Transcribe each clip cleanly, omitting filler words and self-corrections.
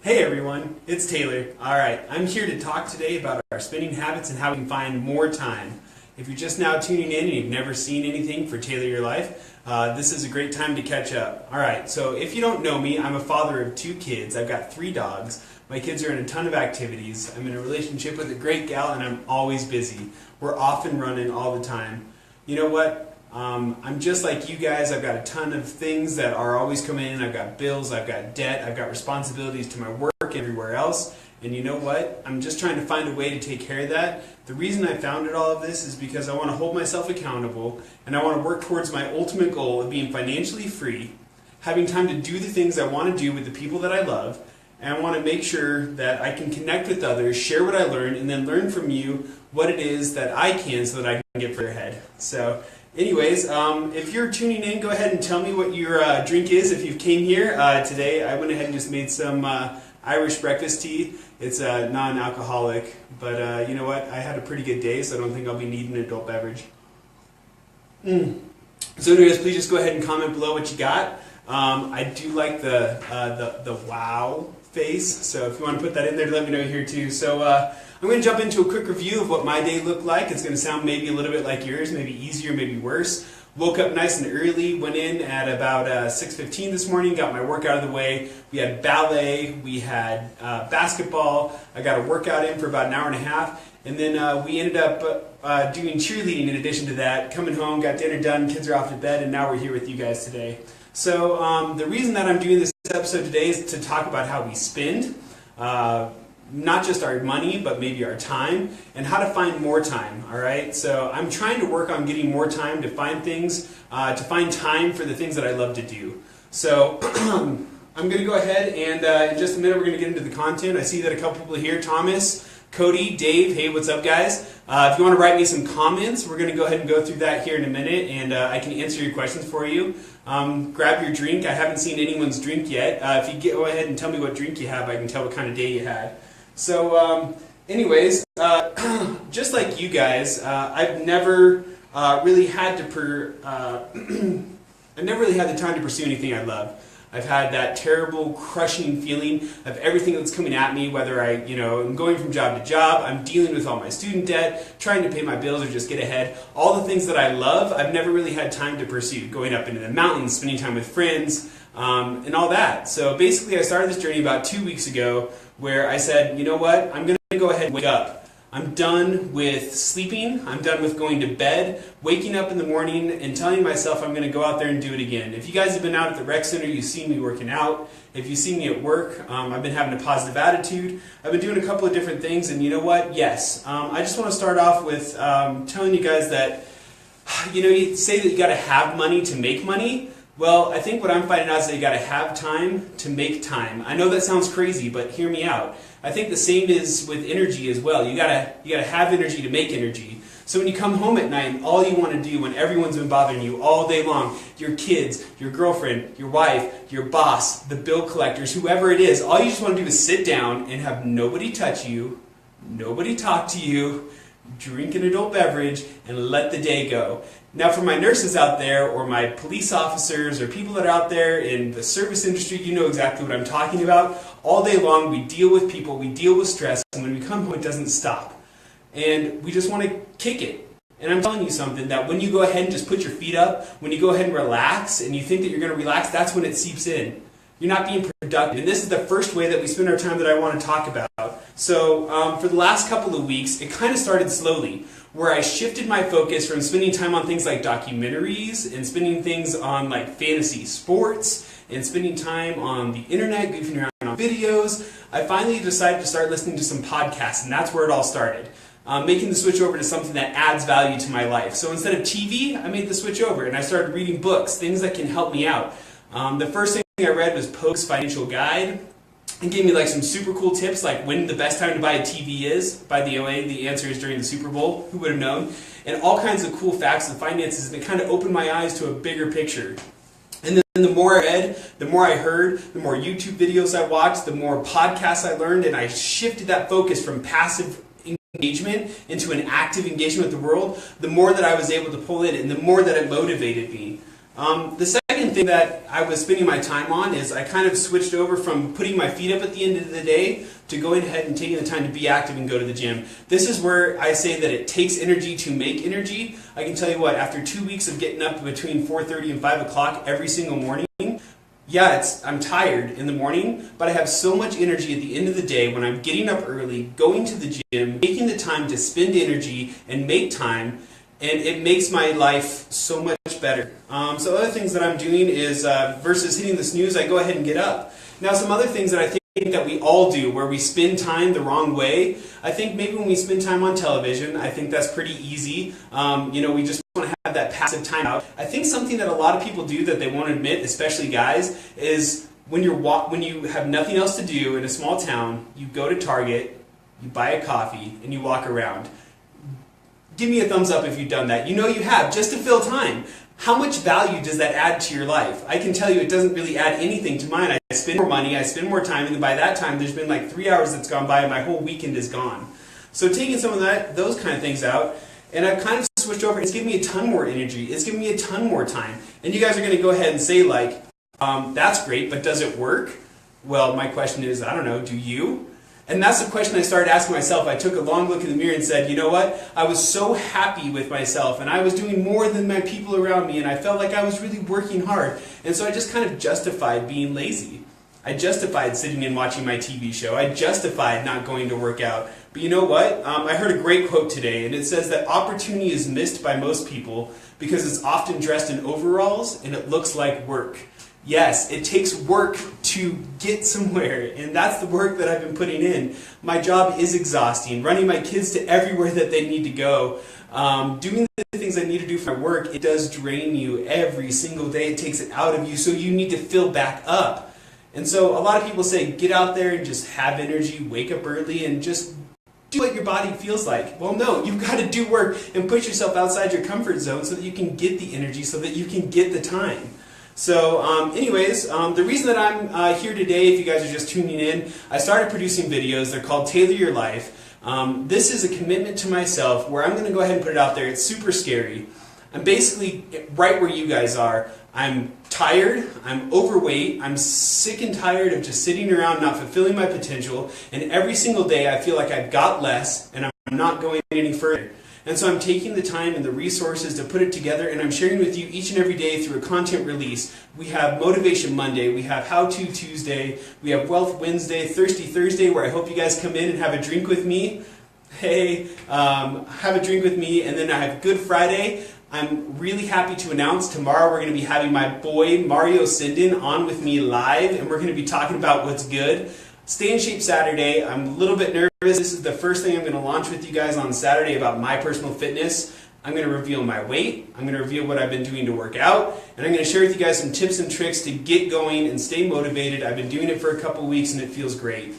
Hey everyone, it's Taylor. Alright, I'm here to talk today about our spending habits and how we can find more time. If you're just now tuning in and you've never seen anything for Taylor Your Life, this is a great time to catch up. Alright, so if you don't know me, I'm a father of 2 kids. I've got 3 dogs. My kids are in a ton of activities. I'm in a relationship with a great gal and I'm always busy. We're often running all the time. You know what? I'm just like you guys. I've got a ton of things that are always coming in. I've got bills, I've got debt, I've got responsibilities to my work and everywhere else. And you know what? I'm just trying to find a way to take care of that. The reason I founded all of this is because I want to hold myself accountable and I want to work towards my ultimate goal of being financially free, having time to do the things I want to do with the people that I love, and I want to make sure that I can connect with others, share what I learned, and then learn from you what it is that I can so that I can get further ahead. So anyways, if you're tuning in, go ahead and tell me what your drink is. If you came here today, I went ahead and just made some Irish breakfast tea. It's non-alcoholic, but you know what? I had a pretty good day, so I don't think I'll be needing an adult beverage. So anyways, please just go ahead and comment below what you got. I do like the wow face, so if you want to put that in there, let me know here too. So I'm going to jump into a quick review of what my day looked like. It's going to sound maybe a little bit like yours, maybe easier, maybe worse. Woke up nice and early, went in at about 6:15 this morning, got my work out of the way. We had ballet, we had basketball. I got a workout in for about an hour and a half, and then we ended up doing cheerleading in addition to that. Coming home, got dinner done, kids are off to bed, and now we're here with you guys today. So the reason that I'm doing this episode today is to talk about how we spend, not just our money, but maybe our time, and how to find more time, all right? So I'm trying to work on getting more time to find things, to find time for the things that I love to do. So I'm going to go ahead and in just a minute we're going to get into the content. I see that a couple people are here. Thomas, Cody, Dave, hey, what's up guys? If you want to write me some comments, we're going to go ahead and go through that here in a minute, and I can answer your questions for you. Grab your drink. I haven't seen anyone's drink yet. If you go ahead and tell me what drink you have, I can tell what kind of day you had. So anyways, just like you guys, I've never really had to I've never really had the time to pursue anything I love. I've had that terrible, crushing feeling of everything that's coming at me, whether I'm going from job to job, I'm dealing with all my student debt, trying to pay my bills or just get ahead. All the things that I love, I've never really had time to pursue. Going up into the mountains, spending time with friends, and all that. So basically I started this journey about 2 weeks ago where I said, you know what, I'm going to go ahead and wake up. I'm done with sleeping, I'm done with going to bed, waking up in the morning and telling myself I'm going to go out there and do it again. If you guys have been out at the rec center, you've seen me working out. If you've seen me at work, I've been having a positive attitude. I've been doing a couple of different things, and you know what? Yes. I just want to start off with telling you guys that, you say that you got to have money to make money. Well, I think what I'm finding out is that you got to have time to make time. I know that sounds crazy, but hear me out. I think the same is with energy as well. You gotta have energy to make energy. So when you come home at night, all you want to do when everyone's been bothering you all day long, your kids, your girlfriend, your wife, your boss, the bill collectors, whoever it is, all you just want to do is sit down and have nobody touch you, nobody talk to you, drink an adult beverage, and let the day go. Now for my nurses out there, or my police officers, or people that are out there in the service industry, you know exactly what I'm talking about. All day long we deal with people, we deal with stress, and when we come home it doesn't stop. And we just want to kick it. And I'm telling you something, that when you go ahead and just put your feet up, when you go ahead and relax, and you think that you're going to relax, that's when it seeps in. You're not being productive. And this is the first way that we spend our time that I want to talk about. So for the last couple of weeks, it kind of started slowly, where I shifted my focus from spending time on things like documentaries and spending things on like fantasy sports and spending time on the internet, goofing around on videos. I finally decided to start listening to some podcasts, and that's where it all started. Making the switch over to something that adds value to my life. So instead of TV, I made the switch over and I started reading books, things that can help me out. The first thing I read was Pogue's Financial Guide. It gave me like some super cool tips, like when the best time to buy a TV is. By the way, the answer is during the Super Bowl. Who would have known? And all kinds of cool facts of finances, and it kind of opened my eyes to a bigger picture. And then the more I read, the more I heard, the more YouTube videos I watched, the more podcasts I learned, and I shifted that focus from passive engagement into an active engagement with the world, the more that I was able to pull in and the more that it motivated me. The second thing that I was spending my time on is I kind of switched over from putting my feet up at the end of the day to going ahead and taking the time to be active and go to the gym. This is where I say that it takes energy to make energy. I can tell you what, after 2 weeks of getting up between 4:30 and 5 o'clock every single morning, yeah, I'm tired in the morning, but I have so much energy at the end of the day when I'm getting up early, going to the gym, making the time to spend energy and make time, and it makes my life so much better. So other things that I'm doing is, versus hitting the snooze, I go ahead and get up. Now some other things that I think that we all do where we spend time the wrong way, I think maybe when we spend time on television, I think that's pretty easy. We just want to have that passive time out. I think something that a lot of people do that they won't admit, especially guys, is when you have nothing else to do in a small town, you go to Target, you buy a coffee, and you walk around. Give me a thumbs up if you've done that. You know you have, just to fill time. How much value does that add to your life? I can tell you it doesn't really add anything to mine. I spend more money, I spend more time, and then by that time there's been like 3 hours that's gone by and my whole weekend is gone. So taking some of those kind of things out, and I've kind of switched over, it's giving me a ton more energy, it's giving me a ton more time. And you guys are going to go ahead and say like, that's great, but does it work? Well, my question is, I don't know, do you? And that's the question I started asking myself. I took a long look in the mirror and said, you know what? I was so happy with myself, and I was doing more than my people around me, and I felt like I was really working hard. And so I just kind of justified being lazy. I justified sitting and watching my TV show. I justified not going to work out. But you know what? I heard a great quote today, and it says that opportunity is missed by most people because it's often dressed in overalls and it looks like work. Yes, it takes work to get somewhere, and that's the work that I've been putting in. My job is exhausting. Running my kids to everywhere that they need to go, doing the things I need to do for my work, it does drain you every single day. It takes it out of you, so you need to fill back up. And so a lot of people say, get out there and just have energy, wake up early, and just do what your body feels like. Well, no, you've got to do work and push yourself outside your comfort zone so that you can get the energy, so that you can get the time. So the reason that I'm here today, if you guys are just tuning in, I started producing videos. They're called Tailor Your Life. This is a commitment to myself where I'm going to go ahead and put it out there. It's super scary. I'm basically right where you guys are. I'm tired, I'm overweight, I'm sick and tired of just sitting around not fulfilling my potential, and every single day I feel like I've got less and I'm not going any further. And so I'm taking the time and the resources to put it together, and I'm sharing with you each and every day through a content release. We have Motivation Monday, we have How To Tuesday, we have Wealth Wednesday, Thirsty Thursday, where I hope you guys come in and have a drink with me. Hey, have a drink with me, and then I have Good Friday. I'm really happy to announce tomorrow we're going to be having my boy Mario Sinden on with me live, and we're going to be talking about what's good. Stay in Shape Saturday. I'm a little bit nervous. This is the first thing I'm going to launch with you guys on Saturday about my personal fitness. I'm going to reveal my weight. I'm going to reveal what I've been doing to work out. And I'm going to share with you guys some tips and tricks to get going and stay motivated. I've been doing it for a couple weeks and it feels great.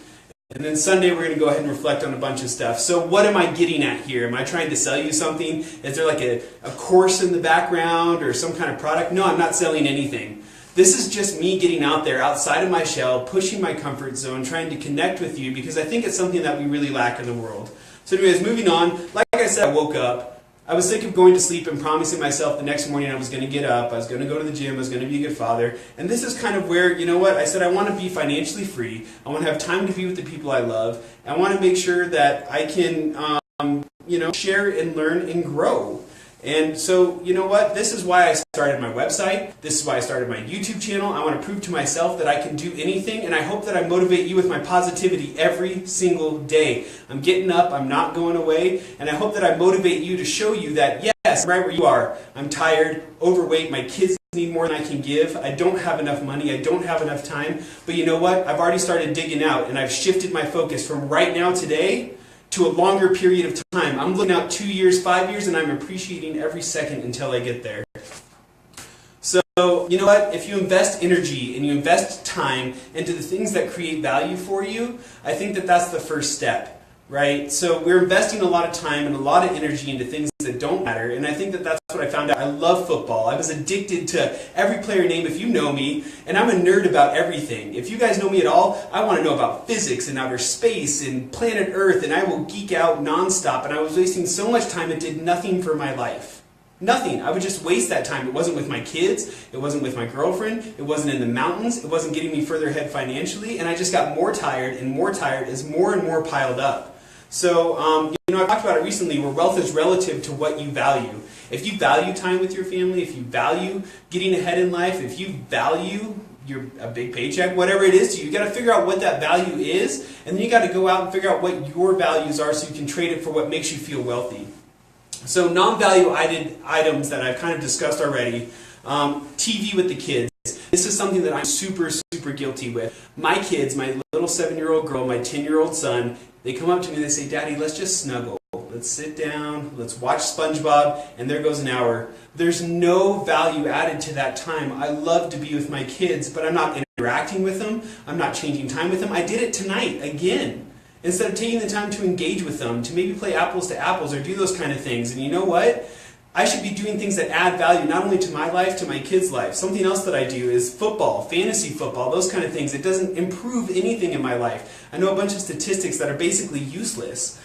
And then Sunday we're going to go ahead and reflect on a bunch of stuff. So what am I getting at here? Am I trying to sell you something? Is there like a course in the background or some kind of product? No, I'm not selling anything. This is just me getting out there, outside of my shell, pushing my comfort zone, trying to connect with you because I think it's something that we really lack in the world. So anyways, moving on. Like I said, I woke up. I was sick of going to sleep and promising myself the next morning I was going to get up, I was going to go to the gym, I was going to be a good father. And this is kind of where, you know what, I said I want to be financially free. I want to have time to be with the people I love. I want to make sure that I can, share and learn and grow. And so, you know what, this is why I started my website. This is why I started my YouTube channel. I want to prove to myself that I can do anything, and I hope that I motivate you with my positivity every single day. I'm getting up, I'm not going away, and I hope that I motivate you to show you that, yes, I'm right where you are. I'm tired, overweight, my kids need more than I can give. I don't have enough money, I don't have enough time, but you know what, I've already started digging out, and I've shifted my focus from right now today to a longer period of time. I'm looking out 2 years, 5 years, and I'm appreciating every second until I get there. So, you know what? If you invest energy and you invest time into the things that create value for you, I think that that's the first step, right? So we're investing a lot of time and a lot of energy into things that don't matter, and I think that that's what I found out. I love football. I was addicted to every player name if you know me, and I'm a nerd about everything. If you guys know me at all, I want to know about physics and outer space and planet Earth, and I will geek out nonstop, and I was wasting so much time it did nothing for my life. Nothing. I would just waste that time. It wasn't with my kids. It wasn't with my girlfriend. It wasn't in the mountains. It wasn't getting me further ahead financially. And I just got more tired and more tired as more and more piled up. So, I talked about it recently where wealth is relative to what you value. If you value time with your family, if you value getting ahead in life, if you value a big paycheck, whatever it is to you, you got to figure out what that value is, and then you got to go out and figure out what your values are so you can trade it for what makes you feel wealthy. So non-value items that I've kind of discussed already, TV with the kids. This is something that I'm super, super guilty with. My kids, my little 7-year-old girl, my 10-year-old son, they come up to me and they say, "Daddy, let's just snuggle. Let's sit down, let's watch SpongeBob," and there goes an hour. There's no value added to that time. I love to be with my kids, but I'm not interacting with them. I'm not changing time with them. I did it tonight again. Instead of taking the time to engage with them, to maybe play apples to apples or do those kind of things. And you know what? I should be doing things that add value not only to my life, to my kids' life. Something else that I do is football, fantasy football, those kind of things. It doesn't improve anything in my life. I know a bunch of statistics that are basically useless.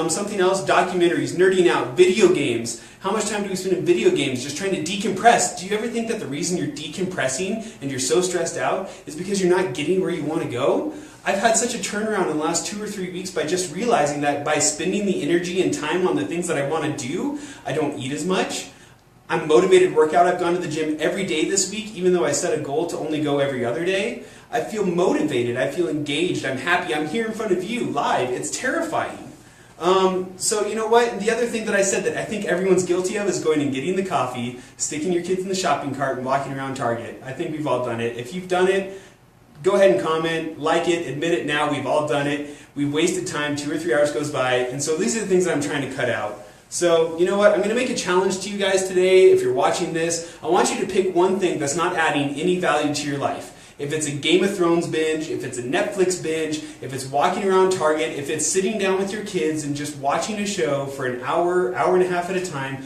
Something else, documentaries, nerding out, video games. How much time do we spend in video games just trying to decompress? Do you ever think that the reason you're decompressing and you're so stressed out is because you're not getting where you want to go? I've had such a turnaround in the last 2 or 3 weeks by just realizing that by spending the energy and time on the things that I want to do, I don't eat as much. I'm motivated to work out. I've gone to the gym every day this week, even though I set a goal to only go every other day. I feel motivated. I feel engaged. I'm happy. I'm here in front of you live. It's terrifying. So you know what? And the other thing that I said that I think everyone's guilty of is going and getting the coffee, sticking your kids in the shopping cart, and walking around Target. I think we've all done it. If you've done it, go ahead and comment, like it, admit it now. We've all done it. We've wasted time. 2 or 3 hours goes by. And so these are the things that I'm trying to cut out. So, you know what? I'm going to make a challenge to you guys today. If you're watching this, I want you to pick one thing that's not adding any value to your life. If it's a Game of Thrones binge, if it's a Netflix binge, if it's walking around Target, if it's sitting down with your kids and just watching a show for an hour, hour and a half at a time,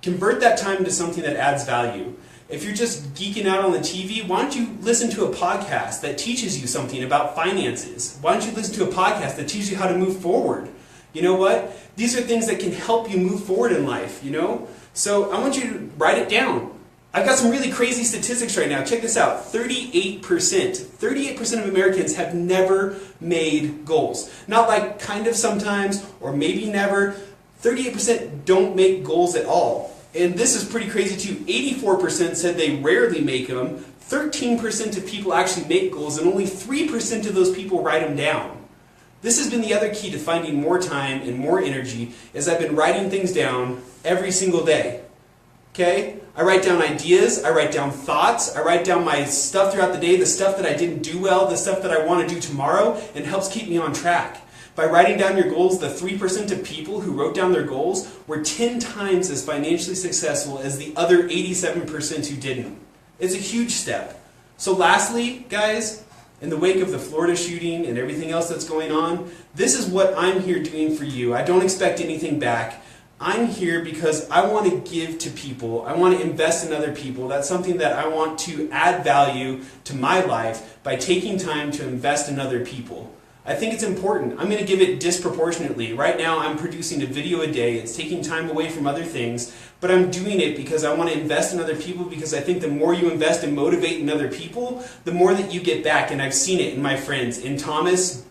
convert that time into something that adds value. If you're just geeking out on the TV, why don't you listen to a podcast that teaches you something about finances? Why don't you listen to a podcast that teaches you how to move forward? You know what? These are things that can help you move forward in life, you know? So I want you to write it down. I've got some really crazy statistics right now. Check this out. 38% of Americans have never made goals. Not like kind of sometimes or maybe never. 38% don't make goals at all. And this is pretty crazy too. 84% said they rarely make them. 13% of people actually make goals, and only 3% of those people write them down. This has been the other key to finding more time and more energy, is I've been writing things down every single day. Okay? I write down ideas, I write down thoughts, I write down my stuff throughout the day, the stuff that I didn't do well, the stuff that I want to do tomorrow, and it helps keep me on track. By writing down your goals, the 3% of people who wrote down their goals were 10 times as financially successful as the other 87% who didn't. It's a huge step. So lastly, guys, in the wake of the Florida shooting and everything else that's going on, this is what I'm here doing for you. I don't expect anything back. I'm here because I want to give to people. I want to invest in other people. That's something that I want to add value to my life by taking time to invest in other people. I think it's important. I'm going to give it disproportionately. Right now I'm producing a video a day. It's taking time away from other things, but I'm doing it because I want to invest in other people, because I think the more you invest and motivate in other people, the more that you get back. And I've seen it in my friends, in Thomas,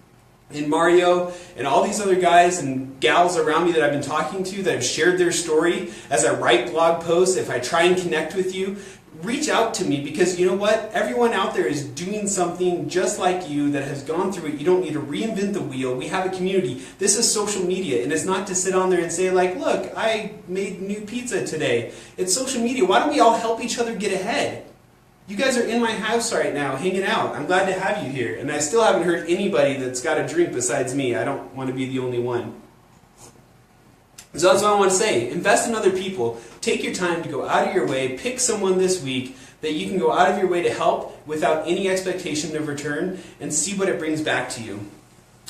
in Mario, and all these other guys and gals around me that I've been talking to that have shared their story. As I write blog posts, if I try and connect with you, reach out to me, because you know what? Everyone out there is doing something just like you that has gone through it. You don't need to reinvent the wheel. We have a community. This is social media, and it's not to sit on there and say like, look, I made new pizza today. It's social media. Why don't we all help each other get ahead? You guys are in my house right now hanging out. I'm glad to have you here, and I still haven't heard anybody that's got a drink besides me. I don't want to be the only one. So that's what I want to say. Invest in other people. Take your time to go out of your way. Pick someone this week that you can go out of your way to help without any expectation of return, and see what it brings back to you.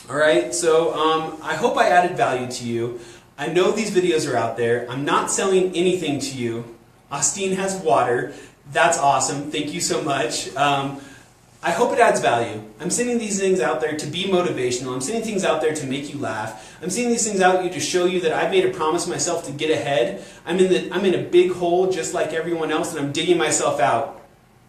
Alright, so I hope I added value to you. I know these videos are out there. I'm not selling anything to you. Austin has water. That's awesome. Thank you so much. I I hope it adds value. I'm sending these things out there to be motivational. I'm sending things out there to make you laugh. I'm sending these things out to show you that I've made a promise myself to get ahead. I'm in a big hole just like everyone else, and I'm digging myself out.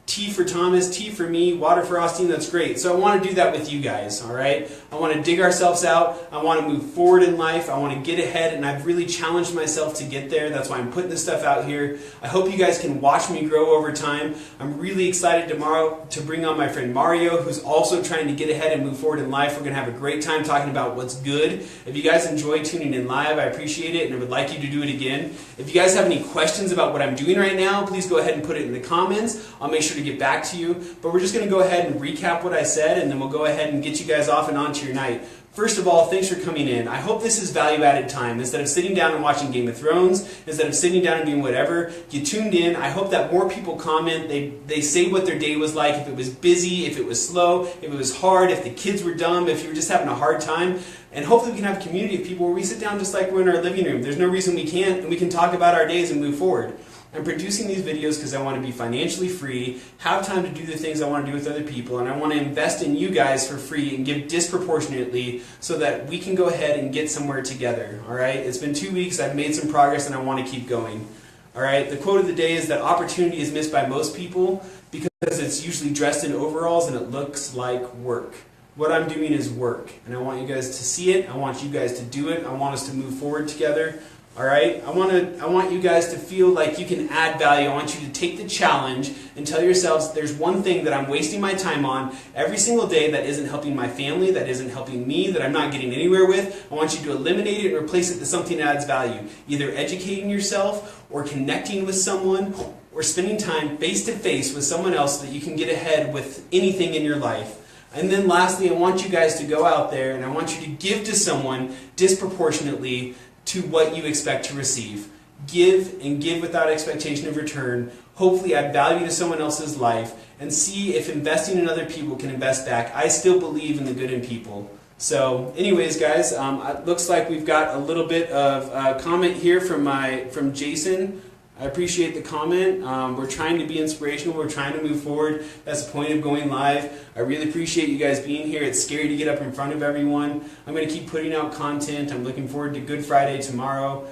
T for Thomas, T for me, water for Austin, that's great. So I want to do that with you guys, all right? I want to dig ourselves out. I want to move forward in life. I want to get ahead, and I've really challenged myself to get there. That's why I'm putting this stuff out here. I hope you guys can watch me grow over time. I'm really excited tomorrow to bring on my friend Mario, who's also trying to get ahead and move forward in life. We're going to have a great time talking about what's good. If you guys enjoy tuning in live, I appreciate it, and I would like you to do it again. If you guys have any questions about what I'm doing right now, please go ahead and put it in the comments. I'll make sure to get back to you, but we're just going to go ahead and recap what I said, and then we'll go ahead and get you guys off and on to your night. First of all, thanks for coming in. I hope this is value-added time. Instead of sitting down and watching Game of Thrones, instead of sitting down and doing whatever, you tuned in. I hope that more people comment. They say what their day was like, if it was busy, if it was slow, if it was hard, if the kids were dumb, if you were just having a hard time. And hopefully we can have a community of people where we sit down just like we're in our living room. There's no reason we can't, and we can talk about our days and move forward. I'm producing these videos because I want to be financially free, have time to do the things I want to do with other people, and I want to invest in you guys for free and give disproportionately so that we can go ahead and get somewhere together. All right? It's been 2 weeks. I've made some progress, and I want to keep going. All right? The quote of the day is that opportunity is missed by most people because it's usually dressed in overalls and it looks like work. What I'm doing is work, and I want you guys to see it. I want you guys to do it. I want us to move forward together. All right? I want you guys to feel like you can add value. I want you to take the challenge and tell yourselves there's one thing that I'm wasting my time on every single day that isn't helping my family, that isn't helping me, that I'm not getting anywhere with. I want you to eliminate it and replace it with something that adds value. Either educating yourself or connecting with someone or spending time face-to-face with someone else so that you can get ahead with anything in your life. And then lastly, I want you guys to go out there and I want you to give to someone disproportionately to what you expect to receive. Give and give without expectation of return. Hopefully add value to someone else's life and see if investing in other people can invest back. I still believe in the good in people. So anyways, guys, it looks like we've got a little bit of comment here from Jason. I appreciate the comment. We're trying to be inspirational. We're trying to move forward. That's the point of going live. I really appreciate you guys being here. It's scary to get up in front of everyone. I'm going to keep putting out content. I'm looking forward to Good Friday tomorrow.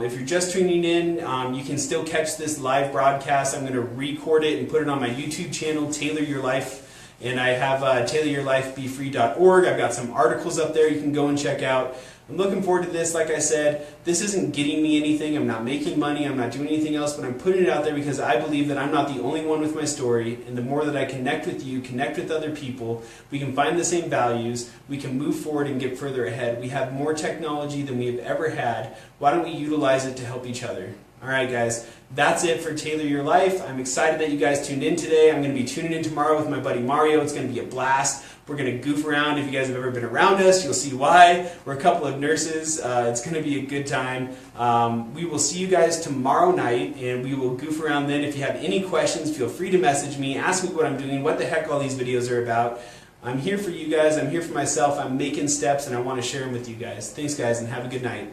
If you're just tuning in, you can still catch this live broadcast. I'm going to record it and put it on my YouTube channel, Tailor Your Life. And I have tailoryourlifebefree.org. I've got some articles up there you can go and check out. I'm looking forward to this. Like I said, this isn't getting me anything. I'm not making money. I'm not doing anything else, but I'm putting it out there because I believe that I'm not the only one with my story, and the more that I connect with you, connect with other people, we can find the same values, we can move forward and get further ahead. We have more technology than we have ever had. Why don't we utilize it to help each other? All right, guys, that's it for Tailor Your Life. I'm excited that you guys tuned in today. I'm going to be tuning in tomorrow with my buddy Mario. It's going to be a blast. We're going to goof around. If you guys have ever been around us, you'll see why. We're a couple of nurses. It's going to be a good time. We will see you guys tomorrow night, and we will goof around then. If you have any questions, feel free to message me. Ask me what I'm doing, what the heck all these videos are about. I'm here for you guys. I'm here for myself. I'm making steps, and I want to share them with you guys. Thanks, guys, and have a good night.